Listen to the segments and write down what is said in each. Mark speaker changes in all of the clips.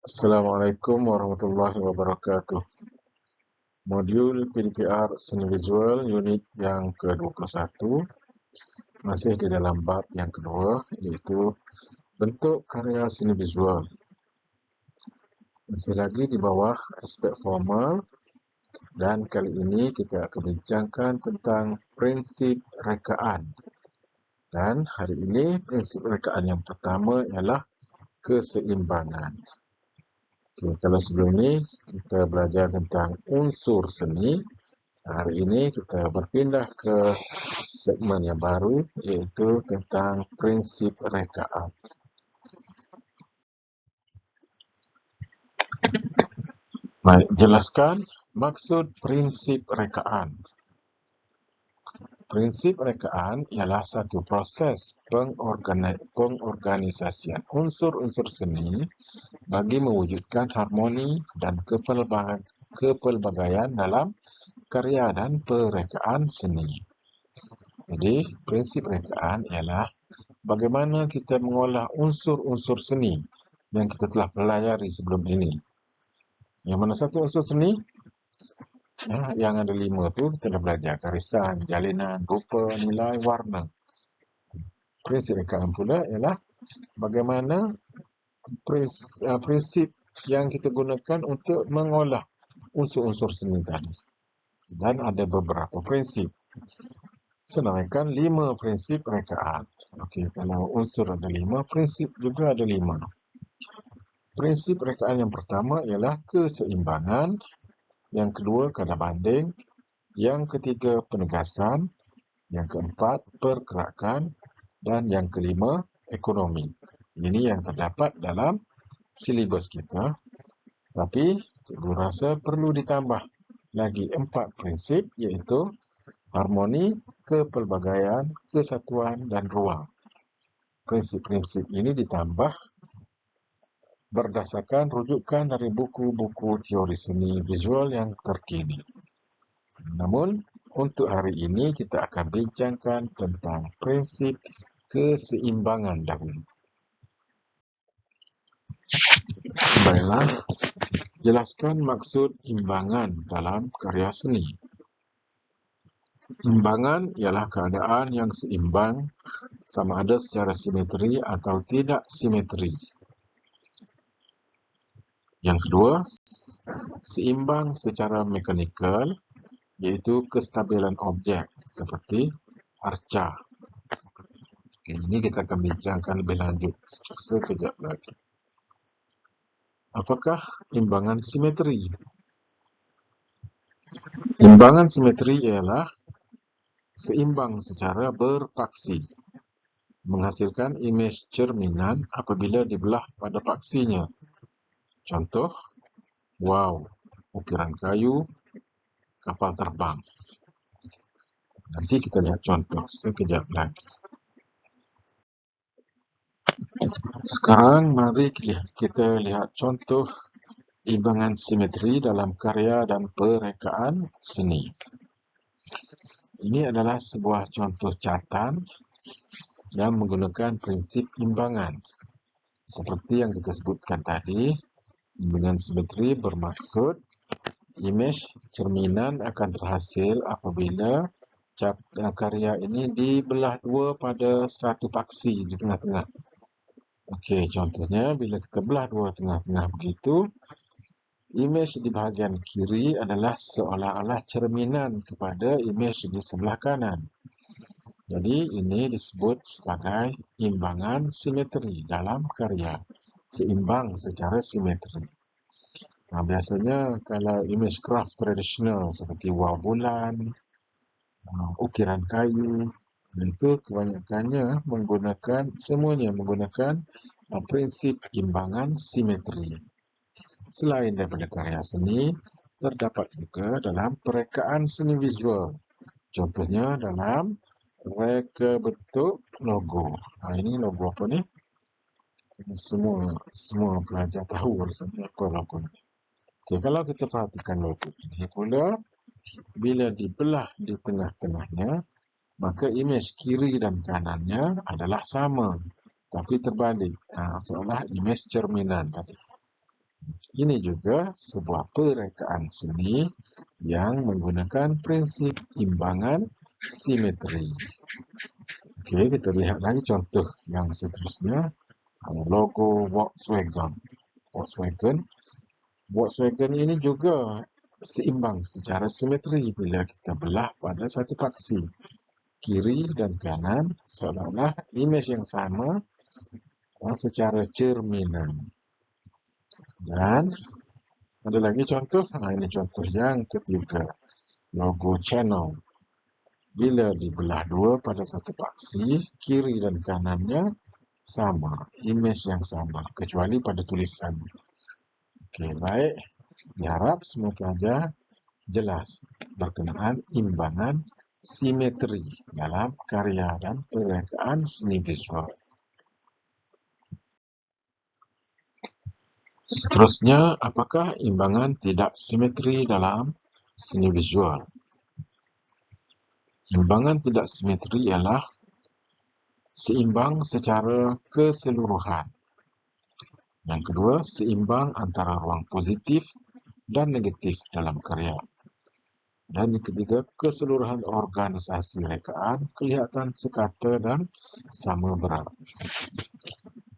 Speaker 1: Assalamualaikum warahmatullahi wabarakatuh. Modul PDPR Seni Visual unit yang ke-21 masih di dalam bab yang kedua, iaitu bentuk karya seni visual. Masih lagi di bawah aspek formal, dan kali ini kita akan bincangkan tentang prinsip rekaan. Dan hari ini prinsip rekaan yang pertama ialah keseimbangan. Okay, kalau sebelum ini kita belajar tentang unsur seni, hari ini kita berpindah ke segmen yang baru, iaitu tentang prinsip rekaan. Baik, jelaskan maksud prinsip rekaan. Prinsip rekaan ialah satu proses pengorganisasian unsur-unsur seni bagi mewujudkan harmoni dan kepelbagaian dalam karya dan perekaan seni. Jadi, prinsip rekaan ialah bagaimana kita mengolah unsur-unsur seni yang kita telah pelajari sebelum ini. Yang mana satu unsur seni? Yang ada 5 tu kita dah belajar. Garisan, jalinan, rupa, nilai, warna. Prinsip rekaan pula ialah bagaimana prinsip yang kita gunakan untuk mengolah unsur-unsur seni tadi. Dan ada beberapa prinsip. Senaraikan 5 prinsip rekaan. Okey, kalau unsur ada 5, prinsip juga ada 5. Prinsip rekaan yang pertama ialah keseimbangan, yang kedua kadar banding, yang ketiga penegasan, yang keempat pergerakan, dan yang kelima ekonomi. Ini yang terdapat dalam silibus kita. Tapi cikgu rasa perlu ditambah lagi 4 prinsip, iaitu harmoni, kepelbagaian, kesatuan dan ruang. Prinsip-prinsip ini ditambah berdasarkan rujukan dari buku-buku teori seni visual yang terkini. Namun, untuk hari ini kita akan bincangkan tentang prinsip keseimbangan dahulu. Baiklah, jelaskan maksud imbangan dalam karya seni. Imbangan ialah keadaan yang seimbang, sama ada secara simetri atau tidak simetri. Yang kedua, seimbang secara mekanikal, iaitu kestabilan objek seperti arca. Ini kita akan bincangkan lebih lanjut sekejap lagi. Apakah imbangan simetri? Imbangan simetri ialah seimbang secara berpaksi, menghasilkan imej cerminan apabila dibelah pada paksinya. Contoh, wow, ukiran kayu, kapal terbang. Nanti kita lihat contoh sekejap lagi. Sekarang mari kita lihat contoh imbangan simetri dalam karya dan perekaan seni. Ini adalah sebuah contoh cartan yang menggunakan prinsip imbangan. Seperti yang kita sebutkan tadi, imbangan simetri bermaksud imej cerminan akan terhasil apabila karya ini dibelah dua pada satu paksi di tengah-tengah. Okey, contohnya bila kita belah dua tengah-tengah begitu, imej di bahagian kiri adalah seolah-olah cerminan kepada imej di sebelah kanan. Jadi ini disebut sebagai imbangan simetri dalam karya, seimbang secara simetri. Biasanya kalau imej craft tradisional seperti wang bulan, ukiran kayu, itu kebanyakannya semuanya menggunakan prinsip imbangan simetri. Selain daripada karya seni, terdapat juga dalam perekaan seni visual. Contohnya dalam reka bentuk logo. Ini logo apa ni? Semua pelajar tahu rasanya apa logo ini. Okay, kalau kita perhatikan logo ini pula, bila dibelah di tengah-tengahnya, maka imej kiri dan kanannya adalah sama, tapi terbalik. Seolah imej cerminan tadi. Ini juga sebuah perekaan seni yang menggunakan prinsip imbangan simetri. Okey, kita lihat lagi contoh yang seterusnya. Logo Volkswagen. Volkswagen ini juga seimbang secara simetri bila kita belah pada satu paksi. Kiri dan kanan seolah-olah imej yang sama secara cerminan. Dan ada lagi contoh, ini contoh yang ketiga. Logo Channel. Bila dibelah dua pada satu paksi, kiri dan kanannya sama, imej yang sama, kecuali pada tulisan. Okey, baik. Diharap semua pelajar jelas berkenaan imbangan simetri dalam karya dan perekaan seni visual. Seterusnya, apakah imbangan tidak simetri dalam seni visual? Imbangan tidak simetri ialah seimbang secara keseluruhan. Yang kedua, seimbang antara ruang positif dan negatif dalam karya. Dan yang ketiga, keseluruhan organisasi rekaan kelihatan sekata dan sama berat.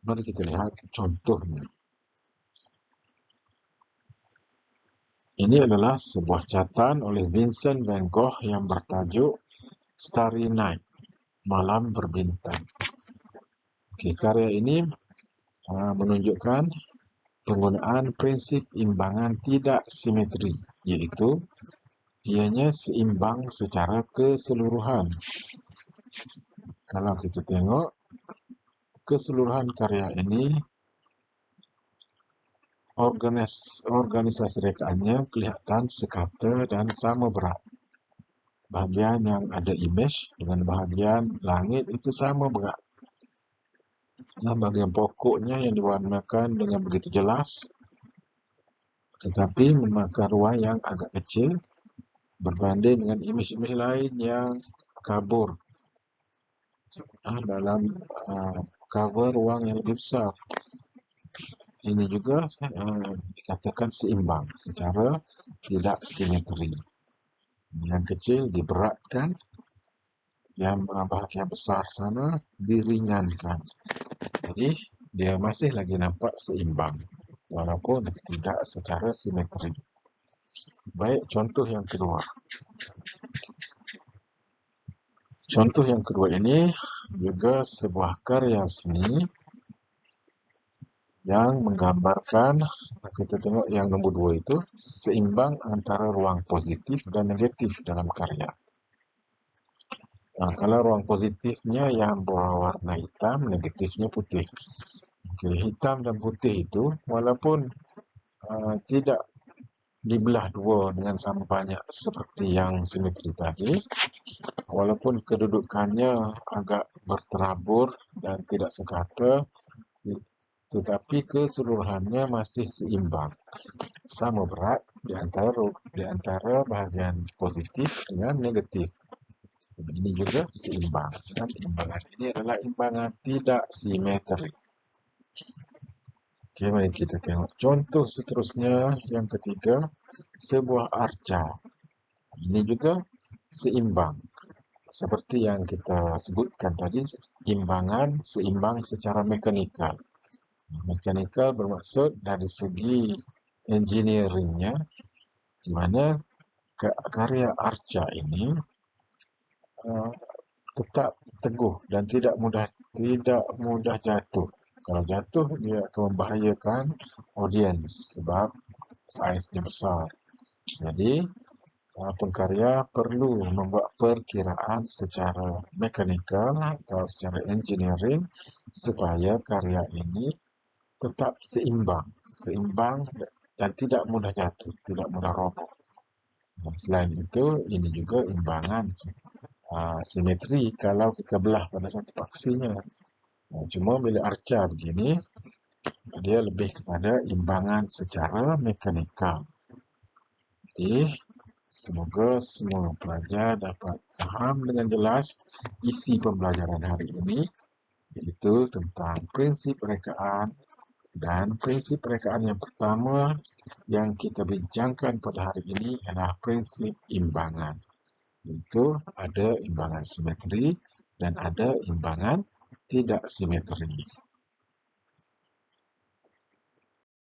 Speaker 1: Mari kita lihat contohnya. Ini adalah sebuah catatan oleh Vincent van Gogh yang bertajuk Starry Night, Malam Berbintang. Okey, karya ini menunjukkan penggunaan prinsip imbangan tidak simetri, iaitu ianya seimbang secara keseluruhan. Kalau kita tengok keseluruhan karya ini, organisasi rekaannya kelihatan sekata dan sama berat. Bahagian yang ada imej dengan bahagian langit itu sama berat. Dan bahagian pokoknya yang diwarnakan dengan begitu jelas, tetapi memakan ruang yang agak kecil berbanding dengan imej-imej lain yang kabur dalam cover ruang yang lebih besar. Ini juga dikatakan seimbang secara tidak simetri. Yang kecil diberatkan, yang bahagian besar sana diringankan. Jadi dia masih lagi nampak seimbang walaupun tidak secara simetri. Baik, contoh yang kedua. Contoh yang kedua ini juga sebuah karya seni yang menggambarkan, kita tengok yang nombor 2 itu, seimbang antara ruang positif dan negatif dalam karya. Kalau ruang positifnya yang berwarna hitam, negatifnya putih. Okay, hitam dan putih itu walaupun tidak dibelah dua dengan sama banyak seperti yang simetri tadi, walaupun kedudukannya agak berterabur dan tidak sekata, tetapi keseluruhannya masih seimbang, sama berat di antara bahagian positif dengan negatif. Ini juga seimbang, dan imbangan ini adalah imbangan tidak simetri. Okey, mari kita tengok contoh seterusnya yang ketiga, sebuah arca. Ini juga seimbang. Seperti yang kita sebutkan tadi, seimbang secara mekanikal. Mekanikal bermaksud dari segi engineeringnya, di mana karya arca ini tetap teguh dan tidak mudah jatuh. Kalau jatuh, dia akan membahayakan audiens sebab saiznya besar. Jadi, pengkarya perlu membuat perkiraan secara mekanikal atau secara engineering supaya karya ini tetap seimbang dan tidak mudah jatuh, tidak mudah roboh. Selain itu, ini juga imbangan simetri kalau kita belah pada satu paksinya. Cuma bila arca begini, dia lebih kepada imbangan secara mekanikal. Jadi, semoga semua pelajar dapat faham dengan jelas isi pembelajaran hari ini, iaitu tentang prinsip rekaan Dan prinsip rekaan yang pertama yang kita bincangkan pada hari ini adalah prinsip imbangan. Itu ada imbangan simetri dan ada imbangan tidak simetri.